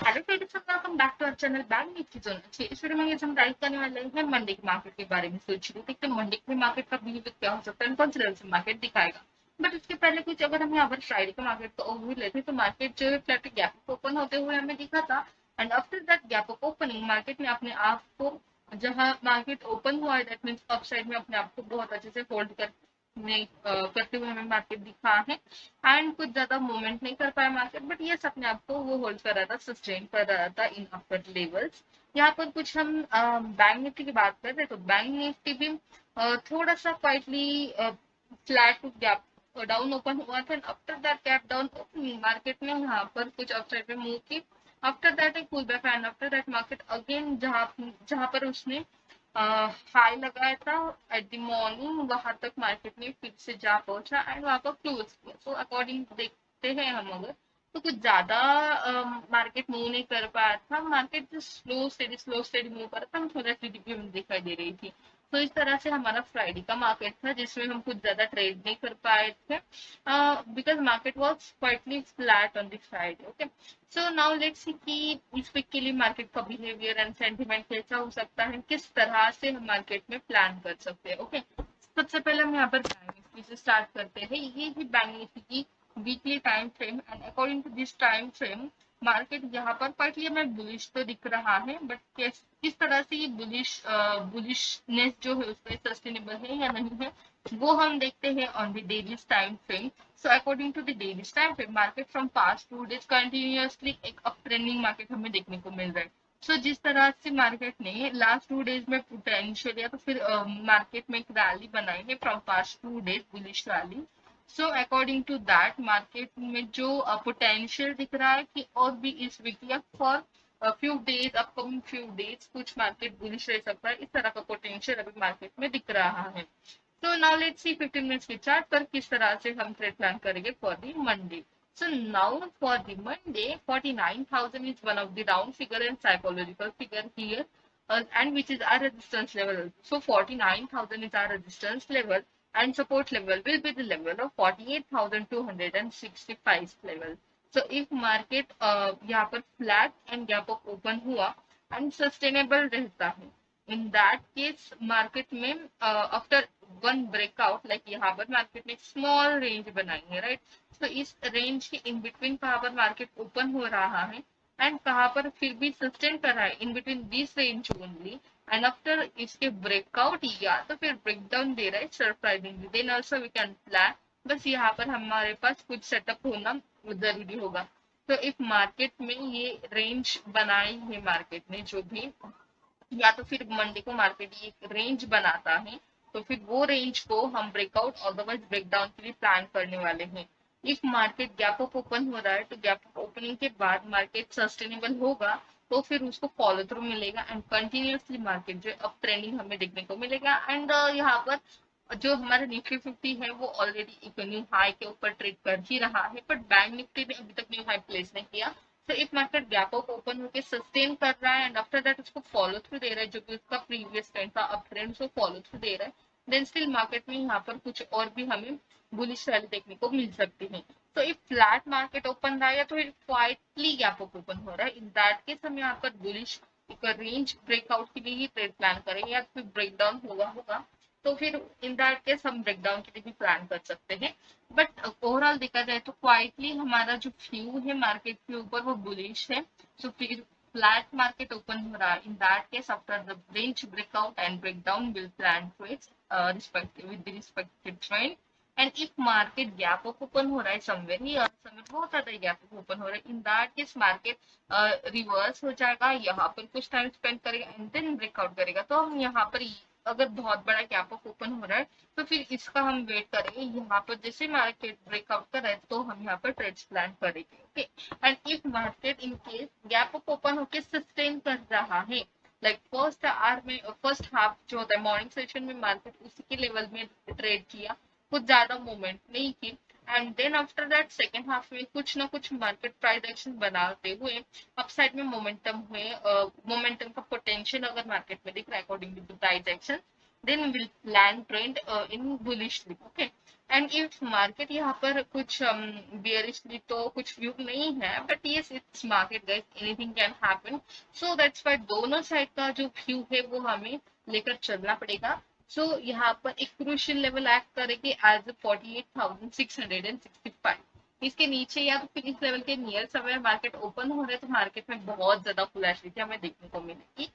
Hello friends, welcome back to our channel Bank Nifty Zone. इस video में हम guide करने वाले हैं मंडे की मार्केट के बारे में। सोच रहे देखते हैं मंडे की मार्केट का बिहेवियर क्या हो सकता है, कौन से लेवल से मार्केट दिखाएगा। बट उसके पहले कुछ अगर हम यहाँ पर फ्राइडे का मार्केट का ओवरव्यू लेते हैं तो मार्केट जो है फ्लैट गैप ओपन होते हुए हमें दिखा था। And after that gap opening market ने अपने आप को, जहाँ मार्केट ओपन हुआ है दैट मीन्स अप साइड में, अपने आप को बहुत अच्छे से होल्ड करते हुए हमें मार्केट दिखा है। एंड कुछ ज्यादा मूवमेंट नहीं कर पाया मार्केट, बट ये अपने आप को वो होल्ड कर रहा था, सस्टेन कर रहा था इन अपर लेवल्स। यहाँ पर कुछ हम बैंक निफ्टी की बात कर रहे हैं तो बैंक निफ्टी भी थोड़ा सा quietly flat gap down open हुआ था। After that gap down opening market ने यहाँ पर कुछ अपसाइड पे मूव की। आफ्टर दैट एक pull back and after that market again जहाँ जहाँ पर उसने हाई लगाया था एट द मॉर्निंग, वहां तक मार्केट ने फिर से जा पहुंचा एंड वहां पर क्लोज किया। सो अकॉर्डिंग देखते हैं हम अगर, तो कुछ ज्यादा मार्केट मूव नहीं कर पाया था। मार्केट जो स्लो स्टेडी मूव कर रहा था, हम थोड़ा टीडीपी में दिखाई दे रही थी। तो इस तरह से हमारा फ्राइडे का मार्केट था जिसमें हम कुछ ज्यादा ट्रेड नहीं कर पाए थे, because market was quietly flat on the Friday. Okay, so now let's see कि इस वीक के लिए मार्केट का बिहेवियर एंड सेंटिमेंट कैसा हो सकता है, किस तरह से हम मार्केट में प्लान कर सकते हैं। ओके, सबसे पहले हम यहाँ पर बैंक निफ्टी से स्टार्ट करते हैं। ये ही बैंक निफ्टी की weekly time frame and according to this time frame market यहाँ पर पार्टली हमें बुलिश तो दिख रहा है, बट किस तरह से ये बुलिशनेस जो है उसका सस्टेनेबल है या नहीं है, वो हम देखते हैं on the daily time frame. So according to the daily time frame, market from past 2 days continuously एक अप ट्रेंडिंग मार्केट हमें देखने को मिल रहा है। सो जिस तरह से मार्केट ने लास्ट 2 डेज में पोटेंशियल या तो फिर मार्केट में एक रैली बनाई है from past 2 days, bullish rally. So according to that market में जो पोटेंशियल दिख रहा है कि और भी इस वीक या for few days, upcoming few days कुछ मार्केट बुलिश रह सकता है, इस तरह का पोटेंशियल अभी मार्केट में दिख रहा है। So now let's see 15 minutes की चार्ट पर किस तरह से हम ट्रेड प्लान करेंगे for the Monday. So now for the Monday, 49,000 is one of the round figure and psychological figure here, and which is our resistance level. So 49,000 is our resistance level and support level will be the level of 48,265 level. So if market यहाँ पर flat and gap up open हुआ and sustainable रहता है, in that case market में after one breakout, like यहाँ पर market ने small range बनाई है, राइट। तो इस रेंज के इन बिटवीन कहाँ पर मार्केट ओपन हो रहा है एंड कहाँ पर फिर भी सस्टेन कर रहा है in between this range only. And after इसके ब्रेकआउट या तो फिर ब्रेकडाउन दे रहा है surprisingly, then also we can plan. बस यहाँ पर हमारे पास कुछ सेटअप होना जरूरी होगा। तो इफ मार्केट में ये रेंज बनाई है मार्केट ने जो भी, या तो फिर मंडे को मार्केट ये रेंज बनाता है तो फिर वो रेंज को हम ब्रेकआउट अदरवाइज ब्रेकडाउन के लिए प्लान करने वाले हैं। If market gap up open हो रहा है तो गैप अप ओपनिंग के बाद मार्केट सस्टेनेबल होगा तो फिर उसको फॉलो थ्रू मिलेगा एंड कंटिन्यूसली मार्केट जो अप ट्रेंडिंग हमें देखने को मिलेगा। एंड यहाँ पर जो हमारा निफ्टी 50 है वो ऑलरेडी एक न्यू हाई के ऊपर ट्रेड कर ही रहा है, बट बैंक निफ्टी ने अभी तक न्यू हाई प्लेस नहीं किया। तो if market gap up open होकर सस्टेन कर रहा है एंड आफ्टर दैट उसको फॉलो थ्रू दे रहा है, जो कि उसका प्रीवियस ट्रेंड था अप ट्रेंड, उसको फॉलो थ्रू दे रहा है, देन स्टिल मार्केट में यहाँ पर कुछ और भी हमें बुलिश रैली देखने को मिल सकती है। तो इफ फ्लैट मार्केट ओपन रहा है या तो क्वाइटली गैप अप ओपन हो रहा है, इन दैट केस हम यहाँ पर बुलिश एक रेंज ब्रेकआउट के लिए ही ट्रेड प्लान करेंगे, या फिर ब्रेकडाउन होगा तो फिर इन दैट केस हम ब्रेकडाउन के लिए भी प्लान कर सकते हैं। बट ओवरऑल देखा जाए तो क्वाइटली हमारा जो व्यू है मार्केट के ऊपर वो बुलिश है। सो फिर फ्लैट मार्केट ओपन हो रहा है, in that case after the range breakout and breakdown will plan trades respective with the respective trend. And if market gap up open हो रहा है समवेयर नियर, समवेयर बहुत ज्यादा गैप अप ओपन हो रहा है, in that case market reverse हो जाएगा, यहाँ पर कुछ टाइम स्पेंड करेगा एंड देन ब्रेकआउट करेगा। तो हम यहाँ पर अगर बहुत बड़ा गैप अप ओपन हो रहा है तो फिर इसका हम वेट करेंगे, यहाँ पर जैसे मार्केट ब्रेकआउट कर रहा है तो हम यहाँ पर ट्रेड्स प्लान करेंगे। Okay, and if market in case gap up open होकर सस्टेन कर रहा है, लाइक फर्स्ट आवर में, फर्स्ट हाफ जो होता है मॉर्निंग सेशन में मार्केट उसी के लेवल में ट्रेड किया, कुछ ज्यादा मूवमेंट नहीं की, and then after that second half में कुछ ना कुछ मार्केट प्राइस एक्शन बनाते हुए अपसाइड में मोमेंटम हुए, मोमेंटम का पोटेंशियल अगर मार्केट में दिख रहा है according to price action, then we'll plan trend in bullishly. Okay, and if market यहाँ पर कुछ bearishly तो कुछ view नहीं है, but yes it's market guys, anything can happen. So that's why दोनों साइड का जो व्यू है वो हमें लेकर चलना पड़ेगा. सो यहाँ पर एक क्रूशियल लेवल एक्ट करेगी एज 48,665. इसके नीचे या तो फिर इस लेवल के नियर समय मार्केट ओपन हो रहे तो मार्केट में बहुत ज्यादा वोलेटिलिटी हमें देखने को मिलेगी.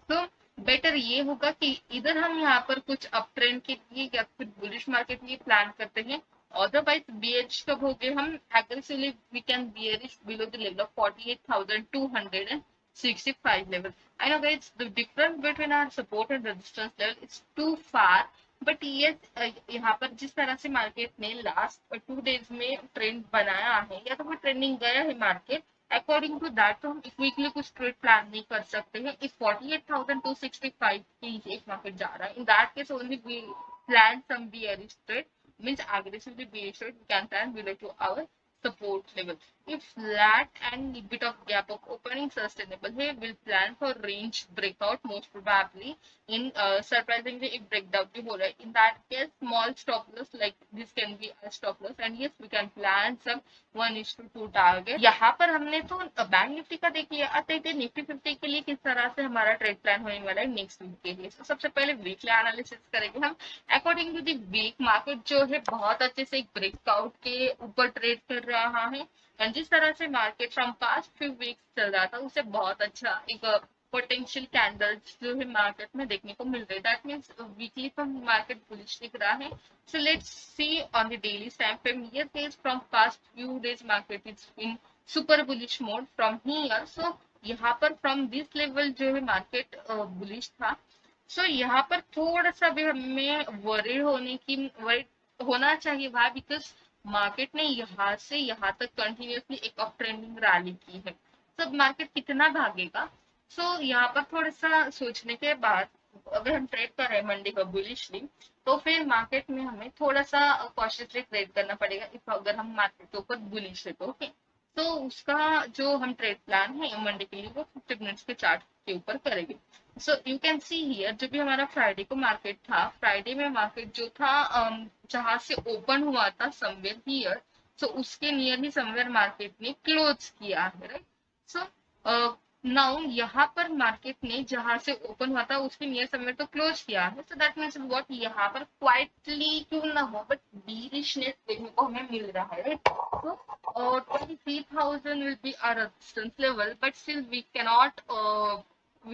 तो बेटर ये होगा कि इधर हम यहाँ पर कुछ अप ट्रेंड के लिए या फिर बुलिश मार्केट के लिए प्लान करते हैं. अदरवाइज बीएच कब हो गए हम aggressively we can bearish below the level of 48,265 level. I know guys the difference between our support and resistance level is too far. But ये यहाँ पर जिस तरह से मार्केट ने लास्ट 2 days में ट्रेंड बनाया है या तो फिर ट्रेंडिंग गया है मार्केट अकॉर्डिंग टू दैट, तो हम क्विकली कुछ ट्रेड प्लान नहीं कर सकते हैं. इस 48,265 के नीचे एक मार्केट जा रहा है, in that case only we plan some bearish trade, means aggressively bearish trade we can plan below to our support level. If flat and bit of gap of opening sustainable here, we'll plan for range breakout most probably. In surprisingly if breakdown भी हो रहा है, in that case small stop loss like this can be a stop loss, and yes we can plan some 1:2 target. यहाँ पर हमने तो bank Nifty का देख लिया. आते थे निफ्टी 50 के लिए किस तरह से हमारा ट्रेड प्लान होने वाला है नेक्स्ट वीक के लिए. तो सबसे पहले वीकली एनालिसिस करेंगे हम according to the week. Market जो है बहुत अच्छे से एक ब्रेकआउट के ऊपर ट्रेड कर रहा है, एंड जिस तरह से market from past few weeks चल रहा था उससे बहुत अच्छा एक पोटेंशियल कैंडल्स जो है मार्केट में देखने को मिल रहे. दैट मीन्स वीकली तो मार्केट बुलिश दिख रहा है. So let's see on the daily time frame. Here is from past few days market is in super bullish mode from here. So यहाँ पर from this level जो है market bullish था. So यहाँ पर थोड़ा सा भी हमें वरीड होने की वरीड होना चाहिए. वhy? बिकॉज मार्केट ने यहाँ से यहाँ तक कंटिन्यूसली एक अप ट्रेंडिंग रैली की है. सब मार्केट कितना भागेगा. सो यहाँ पर थोड़ा सा सोचने के बाद अगर हम ट्रेड कर रहे हैं मंडे का बुलिशली, तो फिर मार्केट में हमें थोड़ा सा कॉशियसली ट्रेड करना पड़ेगा. इफ अगर हम मार्केट के ऊपर बुलिश है तो ओके. तो उसका जो हम ट्रेड प्लान है मंडे के लिए वो 50 मिनट्स के चार्ट के ऊपर करेंगे. So you can see here जो भी हमारा फ्राइडे को मार्केट था, फ्राइडे में मार्केट जो था जहां से ओपन हुआ था समवेयर हियर, सो उसके नियर ही समवेयर मार्केट ने क्लोज किया है राइट. सो नाउ यहाँ पर मार्केट ने जहां से ओपन हुआ था उसके नियर समवेयर तो क्लोज किया है. सो दैट मीन्स व्हाट, यहाँ पर क्वाइटली क्यों ना हो बट बीरिशनेस देखने को हमें मिल रहा है right. So 23,000 will be our resistance level, but still we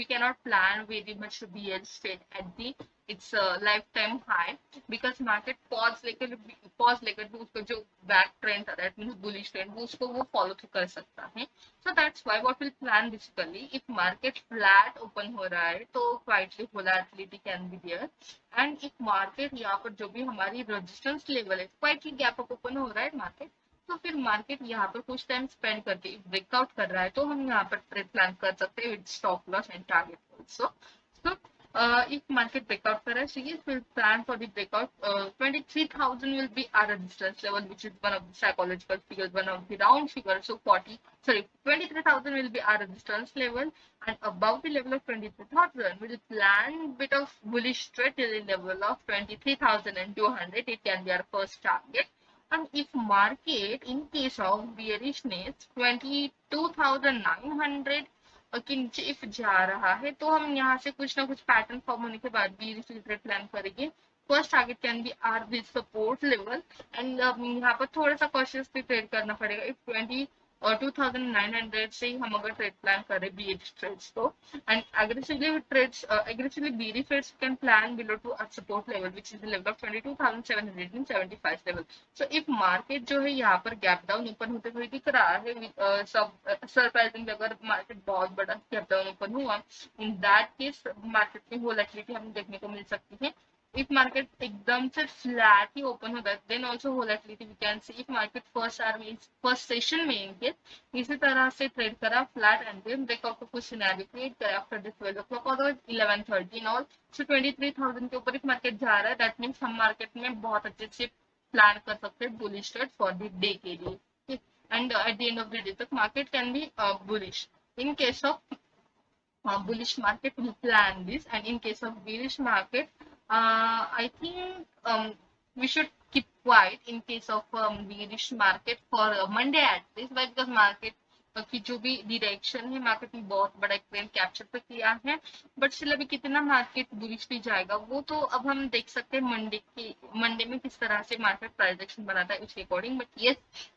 cannot plan very much to be state at the its lifetime high, because market pause लेकर भी उसका जो बैक ट्रेंड था दैट मीन्स बुलिश ट्रेंड वो उसको वो follow through कर सकता है. So that's why what will plan basically if market flat open हो रहा है तो quietly volatility can be there. And if market यहाँ पर जो भी हमारी रेजिस्टेंस लेवल है क्वाइटली गैप अप ओपन हो रहा है मार्केट, तो फिर मार्केट यहाँ पर कुछ टाइम स्पेंड करके ब्रेकआउट कर रहा है तो हम यहाँ पर ट्रेड प्लान कर सकते हैं with stop loss and target also. So if market breakout कर रहा है, so yes we'll plan for the breakout. 23,000 will be our resistance level, which is one of the psychological figures, one of the round figures. So 23,000 will be our resistance level, and above the level of 23,000 we'll plan bit of bullish trade till the level of 23,200. It can be our first target. And if market in case of bearishness 22,900 के नीचे if जा रहा है तो हम यहाँ से कुछ ना कुछ पैटर्न फॉर्म होने के बाद भी ट्रेड प्लान करेंगे. First target can be are this support level, and यहाँ पर थोड़ा सा कॉशियसली ट्रेड करना पड़ेगा. इफ 22,900 से ही हम अगर ट्रेड प्लान करें बीएच ट्रेड्स तो, and aggressively bearish trades can plan below to a support level which is the level of 22,775 level. So if market जो है यहाँ पर गैप डाउन ओपन होते हुए दिख रहा है, सब सरप्राइजिंग अगर मार्केट बहुत बड़ा गैप डाउन ओपन हुआ, इन दैट केस मार्केट में वोलेटिलिटी हमें देखने को मिल सकती है. if market एकदम से फ्लैट ही ओपन होता है then also volatility we can see. If market first session में इनके इसी तरह से ट्रेड करा फ्लैट एंड देन ब्रेकआउट को कुछ सिनेरियो क्रिएट करा आफ्टर दिस 12 o'clock और 11:30 ऑल. सो 23,000 के ऊपर इफ मार्केट जा रहा है दैट मीन्स हम मार्केट में बहुत अच्छे से प्लान कर सकते हैं bullish trade for the day के लिए. And at the end of the day तक market can be bullish. in case of bullish market we plan this, and in case of bearish market I think we should keep quiet in case of bearish market for Monday at least, but because market की जो भी direction है market ने बहुत बड़ा एक trend capture पे किया है, बट स्टिल अभी कितना मार्केट बुलिश पे जाएगा वो तो अब हम देख सकते हैं मंडे में किस तरह से मार्केट प्राइस बनाता है उसके अकॉर्डिंग, बट ये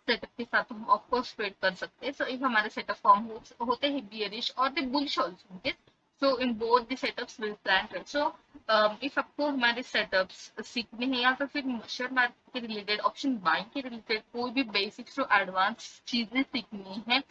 सेटअप के साथ हम ऑफकोर्स ट्रेड कर सकते हैं. सो इफ हमारे सेटअप फॉर्म होते हैं बियरिश और the bullish also, so in both the setups we'll plan to. So if आपको हमारे setups सीखने हैं या तो फिर शेयर मार्केट के रिलेटेड ऑप्शन बाइंग के रिलेटेड कोई भी बेसिक्स जो एडवांस चीजें सीखनी है,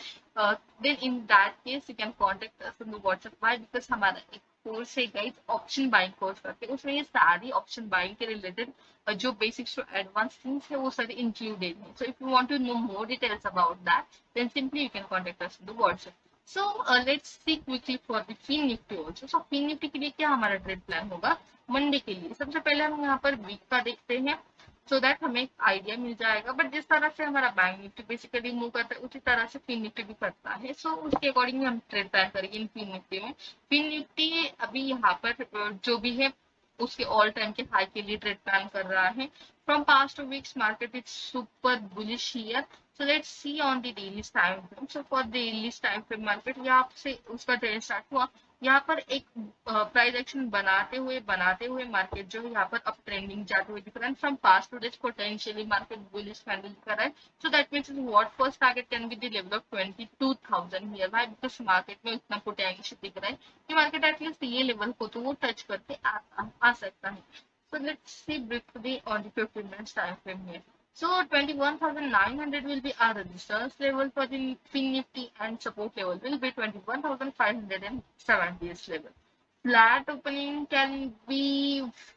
then in that case you can contact us on the WhatsApp. Why? Because हमारा एक कोर्स है गाइस ऑप्शन बाइंग कोर्स करके, उसमें ये सारी ऑप्शन बाइंग के रिलेटेड जो बेसिक्स जो एडवांस थिंग्स है वो सारी इंक्लूडेड है. So if you want to know more details about that then simply you can contact us on the WhatsApp. So let's see quickly for the Fin Nifty also. So Fin Nifty के लिए क्या हमारा trade plan होगा Monday के लिए? सबसे पहले हम यहाँ पर वीक का देखते हैं सो दैट हमें एक आइडिया मिल जाएगा. बट जिस तरह से हमारा बैंक निफ्टी बेसिकली मूव करता है उसी तरह से फिन निफ्टी भी करता है. सो उसके अकॉर्डिंग हम ट्रेड प्लान करेंगे इन फिन निफ्टी में. फिन निफ्टी अभी यहाँ पर जो भी है उसके ऑल टाइम के हाई के लिए ट्रेड प्लान कर रहा है. From past 2 weeks market is super bullish here. So let's see on the daily time frame. So for daily time frame market यहाँ से उसका ट्रेंड स्टार्ट हुआ. यहाँ पर एक प्राइस एक्शन बनाते हुए मार्केट जो है यहाँ पर अप ट्रेंडिंग जाते हुए दिख रहा है. From past two days potentially market bullish candle कर रहा है. So that means what first target can be the level of 22,000 here. Why? Because market में इतना पोटेंशियल दिख रहा है कि मार्केट एटलीस्ट ये लेवल को तो वो टच करके आ सकता है. So let's see briefly on the 15 minutes time frame here. So 21,900 will be our resistance level for the Fin Nifty and support level will be 21,570 level. Flat opening can be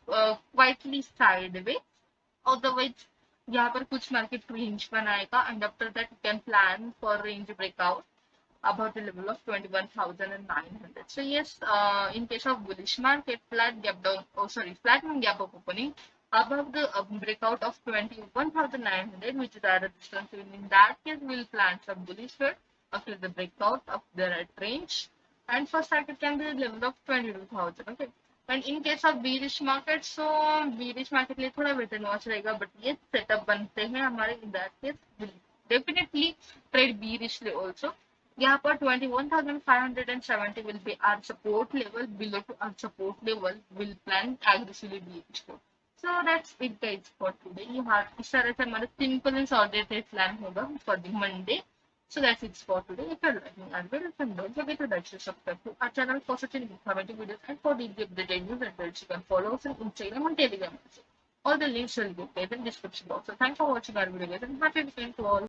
quietly sideways. Otherwise, यहाँ पर कुछ market range बनाएगा and after that you can plan for range breakout above the level of 21,900. So yes, in case of bullish market, flat gap down, flat gap up opening above the breakout of 21,900, which is our resistance. In that case, we'll plan some bullish trade after the breakout of the red range. And first target can be the level of 22,000. Okay. And in case of bearish market, so bearish market लिए थोड़ा wait and watch रहेगा, but ये setup बनते हैं हमारे. In that case, we'll definitely trade bearishly also. यहाँ पर 21,570 will be our support level. Below to our support level will plan aggressively bearish for. So that's it guys for today. यहाँ इस तरह से हमारा simple and sorted plan होगा for the Monday. So that's it for today. If you're liking our videos, then don't forget to like, share, subscribe to our channel for such informative videos and for daily updated news and trends. You can follow us on Instagram and Telegram also. All the links will be in the description box. So thanks for watching our video guys and happy weekend to all.